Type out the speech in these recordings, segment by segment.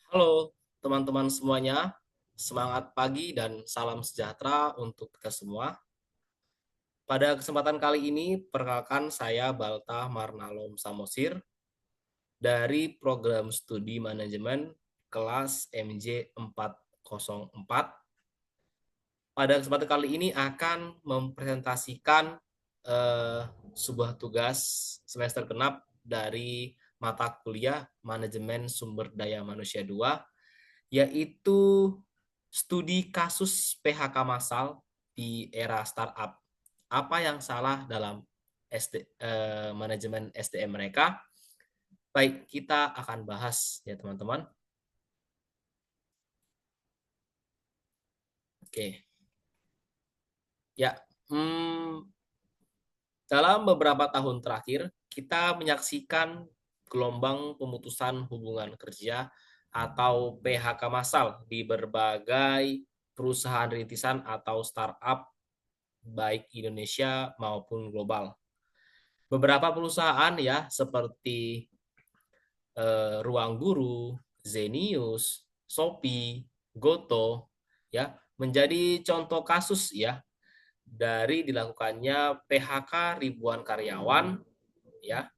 Halo teman-teman semuanya, semangat pagi dan salam sejahtera untuk kita semua. Pada kesempatan kali ini, perkenalkan saya Balta Marnalom Samosir dari program studi manajemen kelas MJ 404. Pada kesempatan kali ini akan mempresentasikan sebuah tugas semester genap dari mata kuliah Manajemen Sumber Daya Manusia 2, yaitu studi kasus PHK massal di era startup. Apa yang salah dalam manajemen SDM mereka? Baik, kita akan bahas ya teman-teman. Oke, ya. Dalam beberapa tahun terakhir, kita menyaksikan gelombang pemutusan hubungan kerja atau PHK massal di berbagai perusahaan rintisan atau startup baik Indonesia maupun global. Beberapa perusahaan ya seperti Ruang Guru, Zenius, Shopee, Goto ya menjadi contoh kasus ya dari dilakukannya PHK ribuan karyawan ya.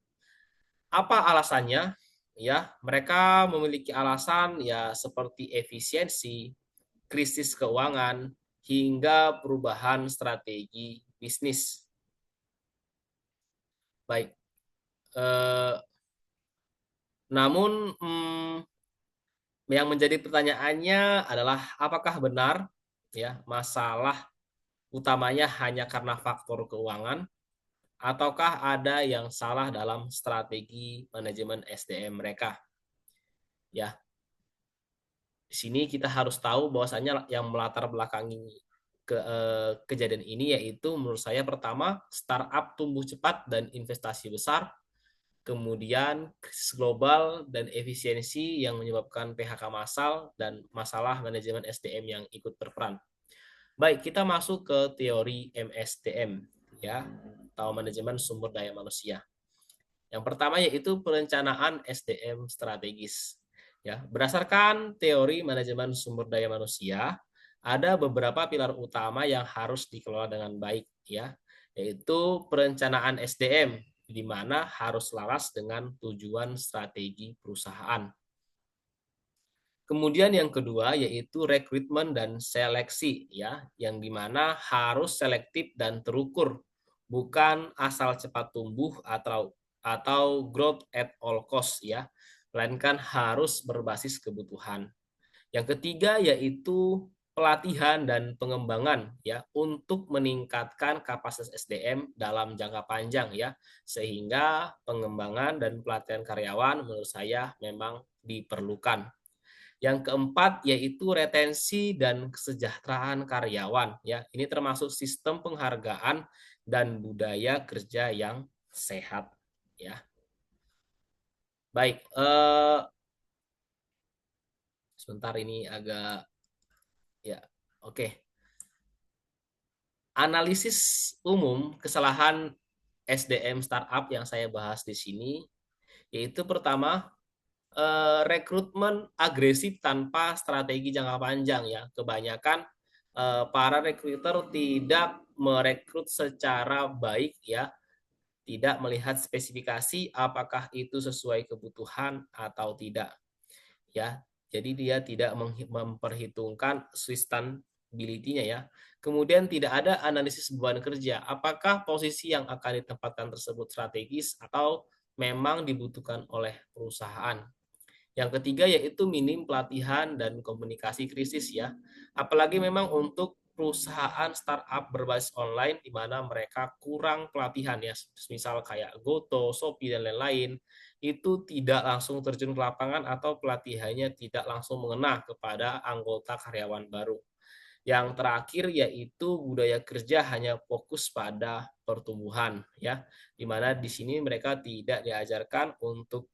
Apa alasannya? Ya, mereka memiliki alasan ya seperti efisiensi, krisis keuangan, hingga perubahan strategi bisnis. Baik, eh, namun yang menjadi pertanyaannya adalah apakah benar ya masalah utamanya hanya karena faktor keuangan ataukah ada yang salah dalam strategi manajemen SDM mereka? Ya, di sini kita harus tahu bahwasanya yang melatar belakangi kejadian ini yaitu menurut saya pertama startup tumbuh cepat dan investasi besar, kemudian krisis global dan efisiensi yang menyebabkan PHK massal dan masalah manajemen SDM yang ikut berperan. Baik, kita masuk ke teori MSDM ya, atau manajemen sumber daya manusia. Yang pertama yaitu perencanaan SDM strategis. Ya, berdasarkan teori manajemen sumber daya manusia, ada beberapa pilar utama yang harus dikelola dengan baik ya, yaitu perencanaan SDM di mana harus laras dengan tujuan strategi perusahaan. Kemudian yang kedua yaitu rekrutmen dan seleksi ya, yang dimana harus selektif dan terukur, bukan asal cepat tumbuh atau growth at all cost ya, melainkan harus berbasis kebutuhan. Yang ketiga yaitu pelatihan dan pengembangan ya untuk meningkatkan kapasitas SDM dalam jangka panjang ya, sehingga pengembangan dan pelatihan karyawan menurut saya memang diperlukan. Yang keempat yaitu retensi dan kesejahteraan karyawan ya. Ini termasuk sistem penghargaan dan budaya kerja yang sehat ya. Baik, sebentar ini agak ya. Oke. Analisis umum kesalahan SDM startup yang saya bahas di sini yaitu pertama rekrutmen agresif tanpa strategi jangka panjang ya. Kebanyakan para rekruter tidak merekrut secara baik ya, tidak melihat spesifikasi apakah itu sesuai kebutuhan atau tidak ya. Jadi dia tidak memperhitungkan sustainability-nya ya. Kemudian tidak ada analisis beban kerja. Apakah posisi yang akan ditempatkan tersebut strategis atau memang dibutuhkan oleh perusahaan. Yang ketiga yaitu minim pelatihan dan komunikasi krisis ya. Apalagi memang untuk perusahaan startup berbasis online di mana mereka kurang pelatihan ya. Misal kayak Goto, Shopee dan lain-lain itu tidak langsung terjun ke lapangan atau pelatihannya tidak langsung mengena kepada anggota karyawan baru. Yang terakhir yaitu budaya kerja hanya fokus pada pertumbuhan ya, di mana di sini mereka tidak diajarkan untuk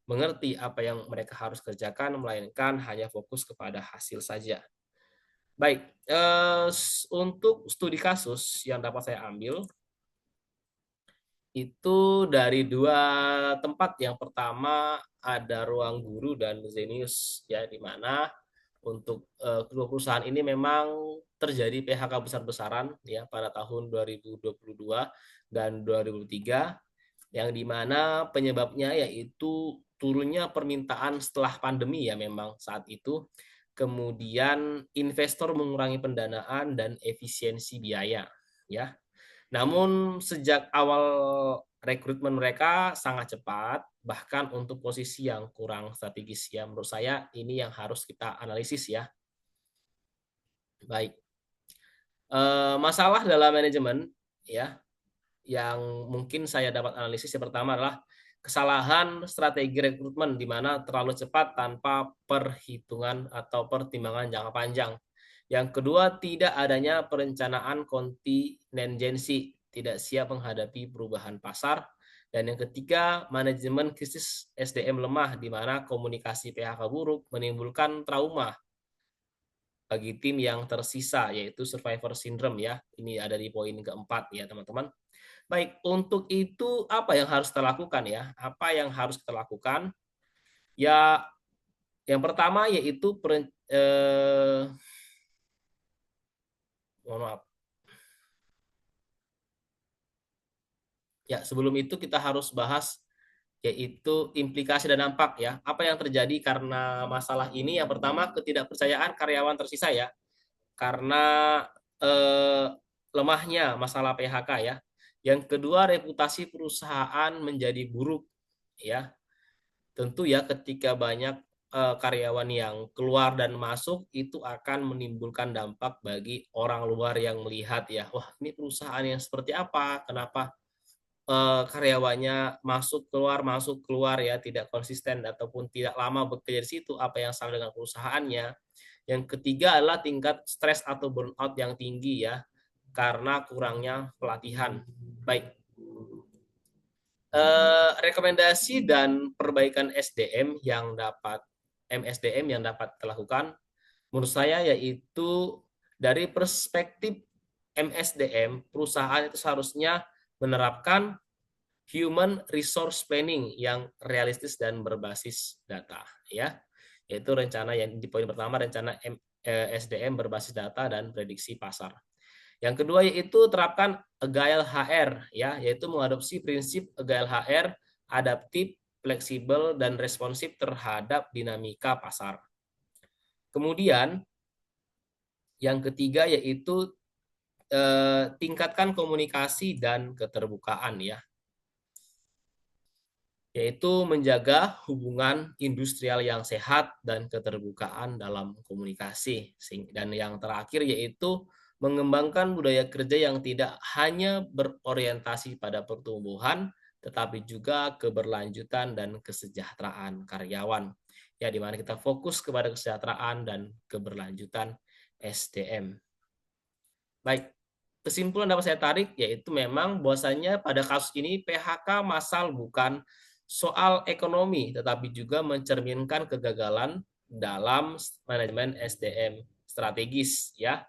mengerti apa yang mereka harus kerjakan, melainkan hanya fokus kepada hasil saja. Baik, untuk studi kasus yang dapat saya ambil, Itu dari dua tempat. Yang pertama ada Ruang Guru dan Zenius, ya, di mana untuk kedua perusahaan ini memang terjadi PHK besar-besaran ya pada tahun 2022 dan 2023, yang di mana penyebabnya yaitu turunnya permintaan setelah pandemi ya memang saat itu. Kemudian investor mengurangi pendanaan dan efisiensi biaya ya. Namun sejak awal rekrutmen mereka sangat cepat, bahkan untuk posisi yang kurang strategis ya. Menurut saya ini yang harus kita analisis ya. Baik. Masalah dalam manajemen ya yang mungkin saya dapat analisis yang pertama adalah kesalahan strategi rekrutmen di mana terlalu cepat tanpa perhitungan atau pertimbangan jangka panjang. Yang kedua, tidak adanya perencanaan kontingensi, tidak siap menghadapi perubahan pasar. Dan yang ketiga, manajemen krisis SDM lemah, di mana komunikasi PHK buruk menimbulkan trauma bagi tim yang tersisa, yaitu survivor syndrome ya. Ini ada di poin keempat ya teman-teman. Baik, untuk itu apa yang harus kita lakukan ya? Apa yang harus kita lakukan? Ya, yang pertama yaitu mohon maaf. Ya, sebelum itu kita harus bahas yaitu implikasi dan dampak ya. Apa yang terjadi karena masalah ini? Yang pertama, ketidakpercayaan karyawan tersisa ya. Karena eh, lemahnya masalah PHK ya. Yang kedua, reputasi perusahaan menjadi buruk ya. Tentu ya ketika banyak karyawan yang keluar dan masuk itu akan menimbulkan dampak bagi orang luar yang melihat ya. Wah, ini perusahaan yang seperti apa? Kenapa karyawannya masuk keluar ya, tidak konsisten ataupun tidak lama bekerja di situ, apa yang salah dengan perusahaannya. Yang ketiga adalah tingkat stres atau burnout yang tinggi ya karena kurangnya pelatihan. Baik, rekomendasi dan perbaikan SDM yang dapat MSDM yang dapat dilakukan menurut saya yaitu dari perspektif MSDM, perusahaan itu seharusnya menerapkan human resource planning yang realistis dan berbasis data ya. Yaitu rencana yang di poin pertama, rencana SDM berbasis data dan prediksi pasar. Yang kedua yaitu terapkan Agile HR ya, yaitu mengadopsi prinsip Agile HR adaptif, fleksibel dan responsif terhadap dinamika pasar. Kemudian yang ketiga yaitu tingkatkan komunikasi dan keterbukaan ya, yaitu menjaga hubungan industrial yang sehat dan keterbukaan dalam komunikasi. Dan yang terakhir yaitu mengembangkan budaya kerja yang tidak hanya berorientasi pada pertumbuhan, tetapi juga keberlanjutan dan kesejahteraan karyawan. Ya, di mana kita fokus kepada kesejahteraan dan keberlanjutan SDM. Baik, kesimpulan dapat saya tarik yaitu memang bahwasanya pada kasus ini PHK massal bukan soal ekonomi, tetapi juga mencerminkan kegagalan dalam manajemen SDM strategis ya.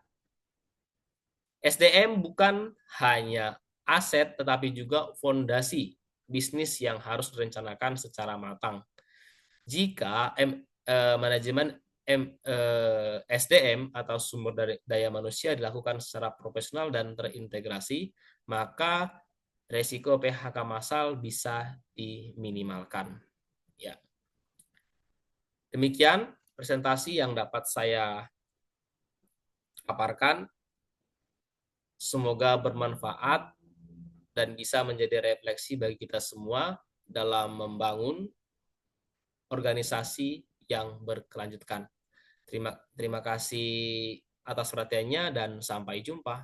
SDM bukan hanya aset, tetapi juga fondasi bisnis yang harus direncanakan secara matang. Jika manajemen SDM atau sumber daya manusia dilakukan secara profesional dan terintegrasi, maka resiko PHK massal bisa diminimalkan. Ya. Demikian presentasi yang dapat saya paparkan. Semoga bermanfaat dan bisa menjadi refleksi bagi kita semua dalam membangun organisasi yang berkelanjutan. Terima kasih atas perhatiannya dan sampai jumpa.